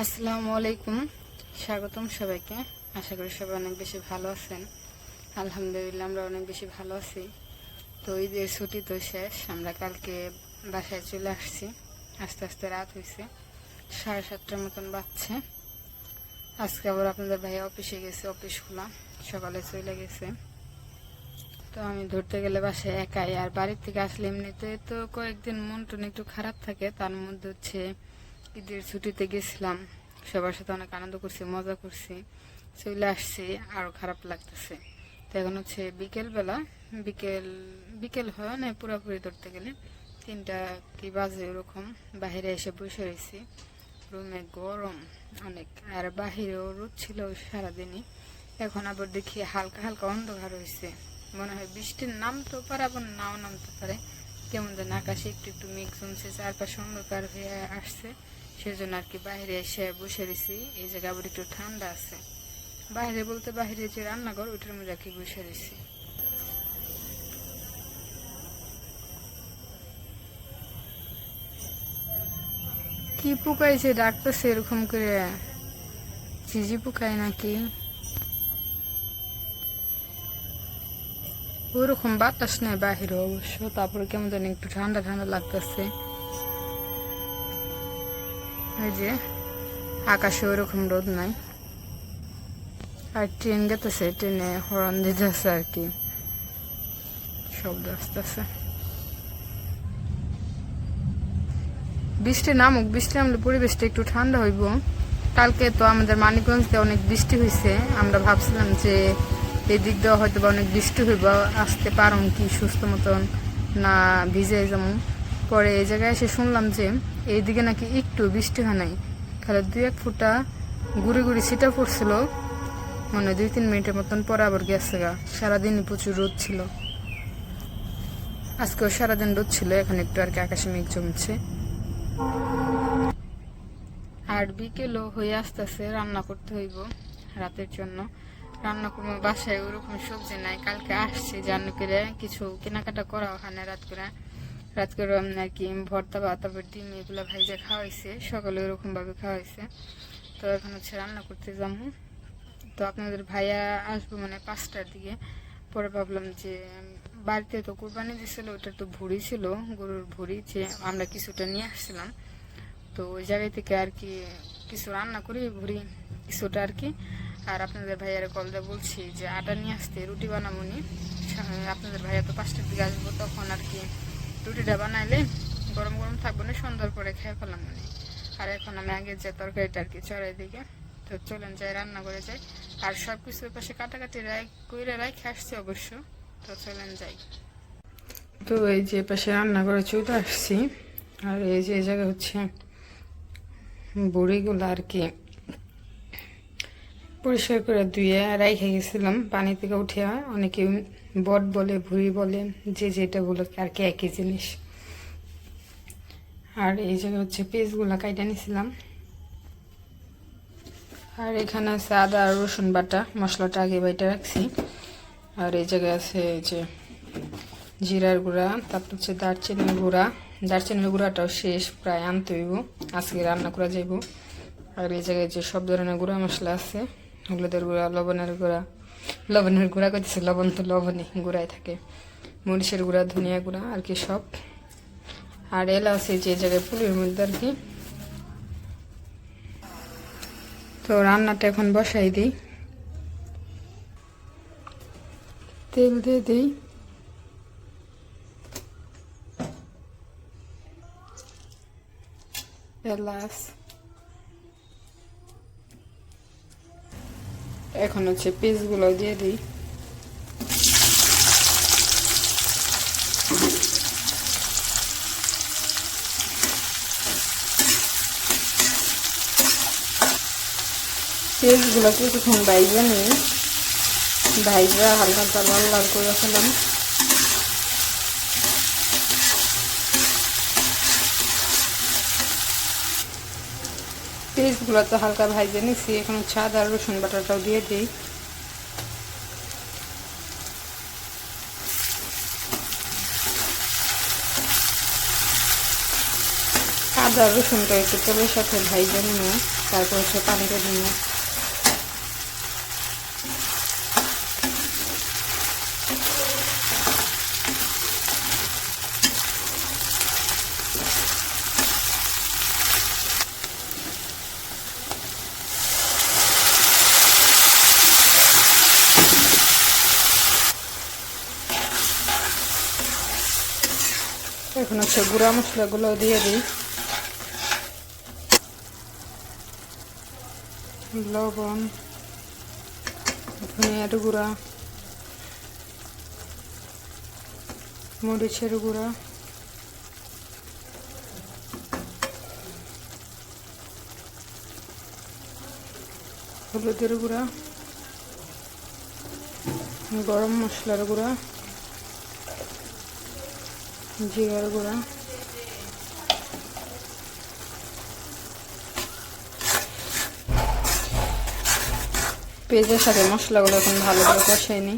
আসসালামু আলাইকুম, স্বাগতম সবাইকে। আশা করি সবাই অনেক বেশি ভালো আছেন। আলহামদুলিল্লাহ আমরা অনেক বেশি ভালো আছি। তো ঈদের ছুটি তো শেষ, আমরা কালকে বাসায় চলে আসছি। আস্তে আস্তে রাত হয়েছে, 7:30টার মতন বাজছে। আজকে আবার আপনাদের ভাই অফিসে গেছে, অফিস খোলা, সকালে চলে গেছে। তো আমি ধরতে গেলে বাসায় একাই, আর বাড়ির থেকে আসলে এমনিতে তো কয়েকদিন মন টন একটু খারাপ থাকে। তার মধ্যে হচ্ছে ঈদের ছুটিতে গেছিলাম, সবার সাথে অনেক আনন্দ করছি, মজা করছি, চলে আসছি, আরও খারাপ লাগতেছে। তো এখন হচ্ছে বিকেলবেলা, বিকেল বিকেল হয় না পুরোপুরি ধরতে গেলে 3টা কি বাজে ওরকম। বাহিরে এসে বসে রয়েছি, রুমে গরম অনেক, আর বাহিরেও রোদ ছিল সারাদিনই। এখন আবার দেখি হালকা হালকা অন্ধকার হয়েছে, মনে হয় বৃষ্টির নামতেও পারে আবার নাও নামতে পারে। কেমন যেন আকাশে একটু একটু মেঘ জমছে, চারপাশে অন্ধকার হয়ে আসছে। সেজন্য আর কি বাইরে এসে বসে রয়েছি। এই জায়গা আবার একটু ঠান্ডা আছে, বাইরে বলতে বাইরে যে রান্নাঘর ওইটার মধ্যে আর কি বসে রয়েছি। কি পোকাইছে ডাকতেছে এরকম করে, ঝিঝি পোকায় নাকি? ওরকম বাতাস নেই বাহিরে অবশ্য, তারপরে কেমন জানি একটু ঠান্ডা ঠান্ডা লাগতেছে। এই যে আকাশে ওরকম রোদ নাই, আর ট্রেন গেতেছে, ট্রেনে হর্ন দিতেছে আর কি, শব্দ আসতেছে। বৃষ্টি নামুক, বৃষ্টি নামলে পরিবেশটা একটু ঠান্ডা হইব। কালকে তো আমাদের মানিকগঞ্জে অনেক বৃষ্টি হয়েছে, আমরা ভাবছিলাম যে এই দিক দিয়ে হয়তো বা অনেক বৃষ্টি হইব, আসতে পারুম কি সুস্থ মতন না ভিজে যেমন। পরে এই জায়গায় এসে শুনলাম যে এইদিকে নাকি একটু বৃষ্টি হয় নাই, খালি 2-1 ফোঁটা গুড়ি গুড়ি ছিটা পড়ছিল, মানে 2-3 মিনিটের মতন, পরে আবার গেছে গা। সারাদিনই প্রচুর রোদ ছিল, আজকেও সারাদিন রোদ ছিল, এখন একটু আর কি আকাশে মেঘ জমছে। আর বিকেলও হয়ে আসতেছে, রান্না করতে হইব রাতের জন্য। রান্না করবো, বাসায় ওরকম সবজি নাই, কালকে আসছে জানো করে কিছু কেনাকাটা করা, ওখানে রাত করে আর কি ভর্তা বা তারপর ডিম এগুলো ভাইজা খাওয়া হয়েছে, সকালে ওরকম ভাবে খাওয়া হয়েছে। তো এখন হচ্ছে রান্না করতে যাবো। তো আপনাদের ভাইয়া আসবো মানে 5টার দিকে। পরে ভাবলাম যে বাড়িতে তো কোরবানি দিছিল, ওটা তো ভুড়ি ছিল, গরুর ভুড়ি, যে আমরা কিছুটা নিয়ে আসছিলাম। তো ওই জায়গা থেকে আর কি কিছু রান্না করি, ভুড়ি কিছুটা আর কি। আর আপনাদের ভাইয়ার কল দিয়ে বলছি যে আটা নিয়ে আসতে, রুটি বানাবো নি। আপনাদের ভাইয়া তো 5টার দিকে আসবো, তখন আর কি রুটিটা বানাইলে গরম গরম থাকবো না, সন্ধ্যার পরে খেয়ে ফেলাম মনে। আর এখন আমি আগে যে তরকারিটা আর কি চড়াই দিকে। তো চলেন যাই, রান্না করে যাই। আর সব কিছুর পাশে কাটাকাটি কইরে রাখে আসছি অবশ্য। তো চলেন যাই। তো এই যে পাশে রান্না করে চলে আসছি, আর এই যে জায়গা হচ্ছে বড়িগুলো আর কি পরিষ্কার করে ধুয়ে রাইখে গেছিলাম পানি থেকে উঠে। অনেকে বট বলে, ভুড়ি বলে, যে যেটা বলে আর কি একই জিনিস। আর এই জায়গায় হচ্ছে পিসগুলো কাইটা নিয়েছিলাম। আর এখানে আছে আদা আর রসুন বাটা, মশলাটা আগে বাইটা রাখছি। আর এই জায়গায় আছে এই যে জিরার গুঁড়া, তারপর হচ্ছে দারচিনির গুঁড়া। দারচিনির গুঁড়াটাও শেষ, প্রায় আনতে হইব, আজকে রান্না করা যাইব। আর এই জায়গায় যে সব ধরনের গুঁড়া মশলা আছে, হলুদের গুঁড়া, লবণের গুঁড়া করতেছে, লবণ তো লবণই গুঁড়ায় থাকে, মরিচের গুঁড়া, ধনিয়া গুঁড়া আর কি সব। আর এলা আছে যে জায়গায় পুলির মধ্যে আর কি। তো রান্নাটা এখন বসাই দিই, তেল দিয়ে দিই, এলাচ, এখন হচ্ছে পিসগুলো দিয়ে দিই। পিসগুলো কিছুক্ষণ ভাইজা নিই, ভাইজা হালকা হালকা লাল লাল করে ফেলাম। পিসগুলো তো হালকা ভাইজে নিচ্ছি, এখন হচ্ছে আদা রসুন বাটাটাও দিয়ে দিই। আদা রসুনটা একটু তেলের সাথে ভাইজা নিয়ে তারপর হচ্ছে পানিটা দিয়ে এখন হচ্ছে গুঁড়া মশলাগুলো দিয়ে দিই। লবণ, ধনিয়ার গুঁড়া, মরিচের গুঁড়া, হলুদের গুঁড়া, গরম মশলার গুঁড়া, জিরার গুঁড়া, পেঁয়াজের সাথে মশলাগুলো এখন ভালো করে কষাই নিই।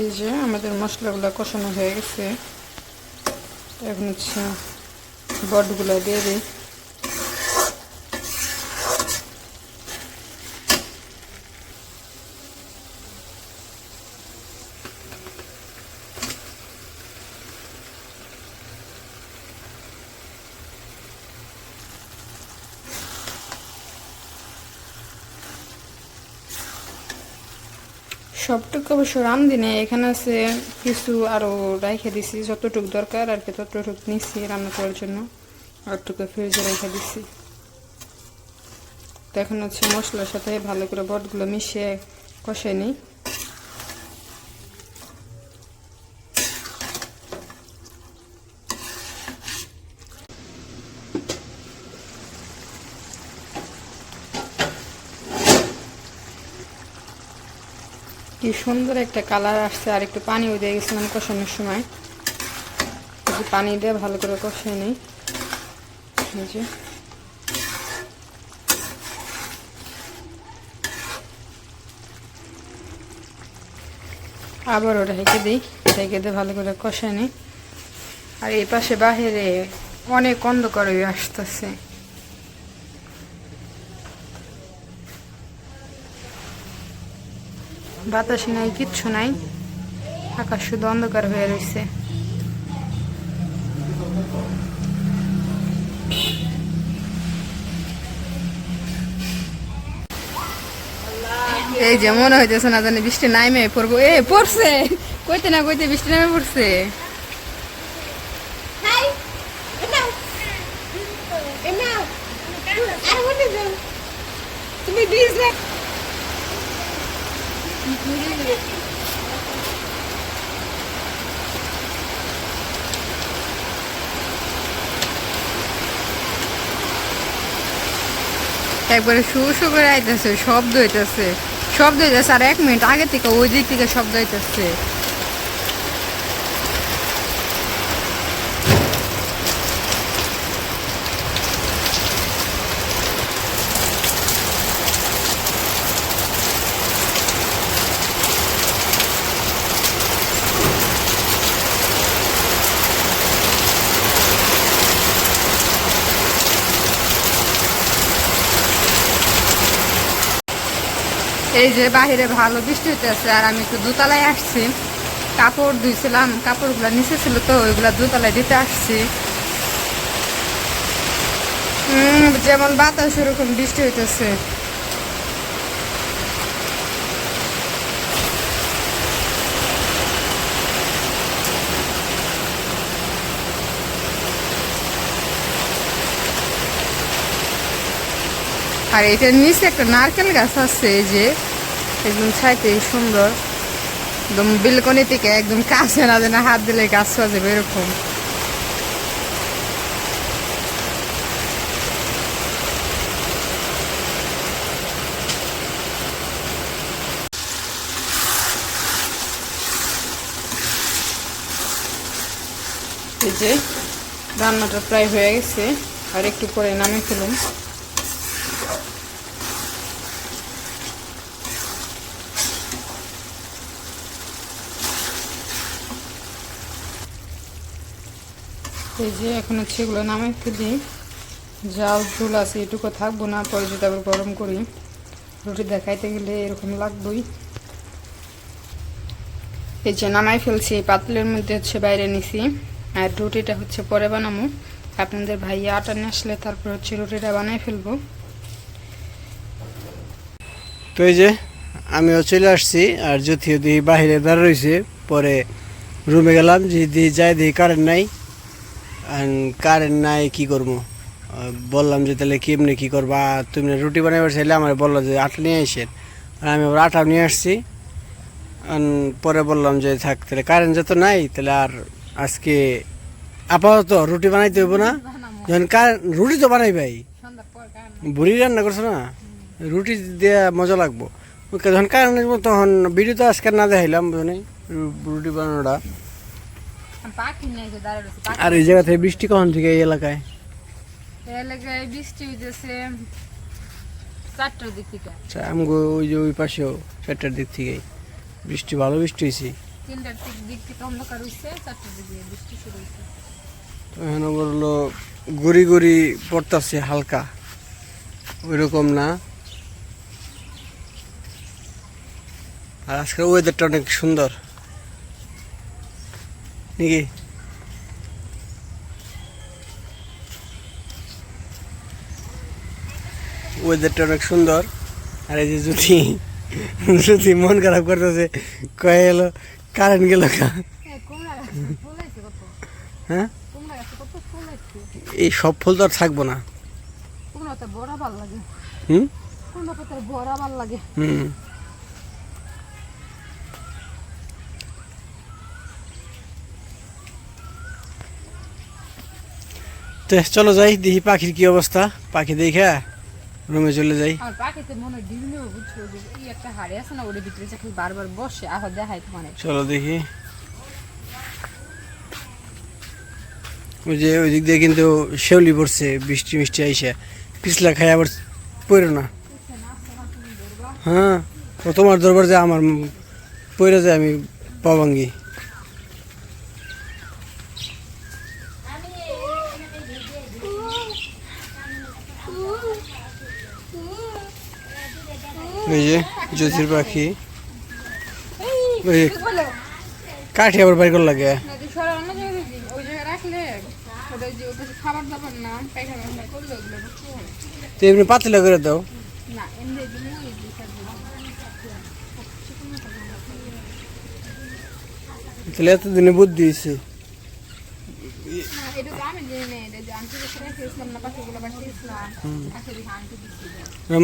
এই যে আমাদের মশলাগুলো কষানো হয়ে গেছে, এখন হচ্ছে বটগুলো দিয়ে দিই। সবটুকু অবশ্য রাঁধিনি, এখানে আছে কিছু আরও রেখে দিছি, যতটুকু দরকার আর কি ততটুকু নিচ্ছি রান্না করার জন্য, আরটুকু ফ্রিজে রেখে দিছি। তো এখন হচ্ছে মশলার সাথে ভালো করে বটগুলো মিশিয়ে কষাই নিই। কি সুন্দর একটা কালার আসছে, আর একটু পানিও দিয়ে গেছিলাম কষানোর সময়, পানি দিয়ে ভালো করে কষিয়ে নিই। আবারও ঢেকে দিই, ঢেকে দিয়ে ভালো করে কষিয়ে নিই। আর এই পাশে বাহিরে অনেক অন্ধকার হয়ে আসতেছে, বাতাস নাই, কিচ্ছু নাই, আকাশ শুধু অন্ধকার হয়ে রয়েছে। এই যে মনে হইতেছে না জানি বৃষ্টি নামে পড়বো, পড়ছে, কইতে না কইতে বৃষ্টি নামে পড়ছে। তুমি একবারে শু শু করে আইতেছে, শব্দ হইতেছে, আর 1 মিনিট আগে থেকে ওই দিক থেকে শব্দ হইতেছে। এই যে বাহিরে ভালো বৃষ্টি হইতেছে, আর আমি একটু দোতলায় আসছি, কাপড় ধুইছিলাম, কাপড়গুলা নিচে ছিল তো ওইগুলা দোতলায় দিতে আসছি। যেমন বাতাস ওরকম বৃষ্টি হইতেছে। আর এটার নিচে একটা নারকেল গাছ আছে, এই যে একদম ছাইতে সুন্দর, একদম বিলকনি থেকে একদম কাছে না যেন হাত দিলে গাছ পাওয়া যাবে এরকম। যে রান্নাটা প্রায় হয়ে গেছে, আর একটু পরে নামিয়ে ফেলুন। এই যে এখন হচ্ছে এগুলো নামিয়ে ফেলি। জাল ঝোল আছে এটুকু থাকবো না, পরে যদি আবার গরম করি রুটি দেখাইতে গেলে এরকম লাগবেই। এই যে নামাই ফেলছি, পাতলের মধ্যে হচ্ছে বাইরে নিছি, আর রুটিটা হচ্ছে পরে বানাবো। আপনাদের ভাইয়া আটা নিয়ে আসলে তারপর হচ্ছে রুটিটা বানাই ফেলবো। তো এই যে আমিও চলে আসছি, আর যদিও দিই বাহিরে দাঁড়া রয়েছে। পরে রুমে গেলাম, যে দিই যাই দিই কারেন্ট নাই। কারেন্ট নাই কি করবো, বললাম যে তাহলে কেমনি কী করবা, তুমি রুটি বানাইবার চাইলে আমার বললো যে আটা নিয়ে আসেন, আর আমি আবার আটাও নিয়ে আসছি। পরে বললাম যে থাক, তাহলে কারেন্ট যত নাই তাহলে আর আজকে আপাতত রুটি বানাইতে হইব না। যখন কারেন্ট, রুটি তো বানাই ভাই, বুড়ি রান্না করছো না, রুটি দিয়ে মজা লাগবো। যখন কারেন্ট আসবো তখন ভিডিও তো আজকে না দেখাইলাম, রুটি বানানোটা। আর এই জায়গা থেকে বৃষ্টি কখন থেকে এই এলাকায়? বৃষ্টি হইতেছে 4টার দিক থেকে। আচ্ছা, আমগো ওই যে ওই পাশেও 4টার দিক থেকে বৃষ্টি, ভালো বৃষ্টি হয়েছে। 3টার দিক থেকে অন্ধকার হয়েছে, 4টার দিকে বৃষ্টি শুরু হয়েছে। এখন বললো গড়ি গড়ি পড়তেছে, হালকা, ওইরকম না। আর আজকের ওয়েদারটা অনেক সুন্দর নাকি? ওয়েদারটা অনেক সুন্দর। আর এই যে যদি মন খারাপ করতেছে, কয়ে এলো কারেন্ট গেল কা। হ্যাঁ, এই সব ফুল তো আর থাকবো না। হুম হুম। তো চলো যাই, দেখি পাখির কি অবস্থা। পাখি দেখা রুমে চলে যাই। আর পাখিতে মনে ডিম বুঝছো, এই একটা হাড়ি আছে না, ওর ভিতরে খালি বারবার বসে, আহ দেখাই তোমার। চলো দেখি। ওই যে ওই দিক দিয়ে কিন্তু শেওলি পড়ছে, বৃষ্টি মিষ্টি আইসা পিছলা খাই আবার পড়ো না। হ্যাঁ, ও তোমার দরবার যে আমার পড়ে যায়, আমি পাবাঙ্গি। ওই যে জ্যোতির পাখি, ওই কাঠি আবার বাইর কর লাগে। তো এমনি পাতলা করে দাও। তাহলে এতদিনে বুদ্ধি দিয়েছে।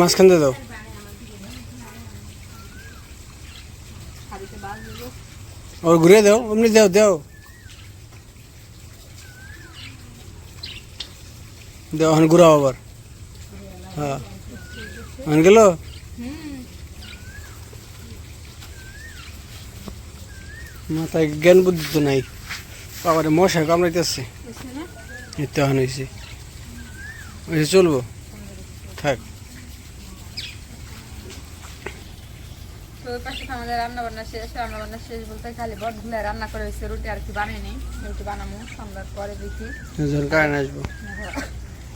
মাঝখান দিয়ে দাও। ওর ঘুরে দাও, এমনি দাও দাও দাও, এখন ঘুরাও আবার। হ্যাঁ, এখন গেল। মাথায় জ্ঞান বুদ্ধি তো নাই, বাবারে মশাই কামড়াইতেছে। এতে এখন হয়েছে, চলবো থাক। তো ওই পাশে আমাদের রান্না বান্না শেষ বলতে খালি বটগুলো রান্না করে হয়েছে, রুটি আর কি বানাইনি, রুটি বানাবো সন্ধ্যার পরে দেখি যখন কারেন্ট আসবো।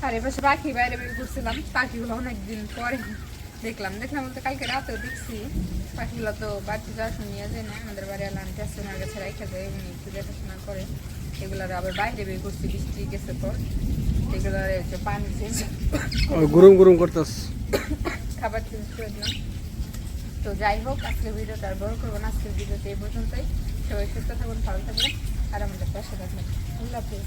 আর এ পাশে পাখি বাইরে বের করছিলাম, পাখিগুলো অনেকদিন পরে দেখলাম বলতে কালকে রাতেও দেখছি। পাখিগুলো তো বাড়তি যাওয়া নিয়ে যায় না, আমাদের বাড়ি আনতে আসছে, ওনার কাছে রেখে দেয়, উনি একটু দেখাশোনা করে। এগুলার আবার বাইরে বের করছি বৃষ্টি গেছে পর, এগুলো পানি চেঞ্জ গরম গরম করতেছ, খাবার চেঞ্জ করে দিলাম। তো যাই হোক, আজকের ভিডিওটা আর বড় করবো না, আজকের ভিডিওতে এই পর্যন্তই। সবাই সুস্থ থাকুন, ভালো থাকবেন, আর আমাদের পাশে থাকবেন। আল্লাহ হাফেজ।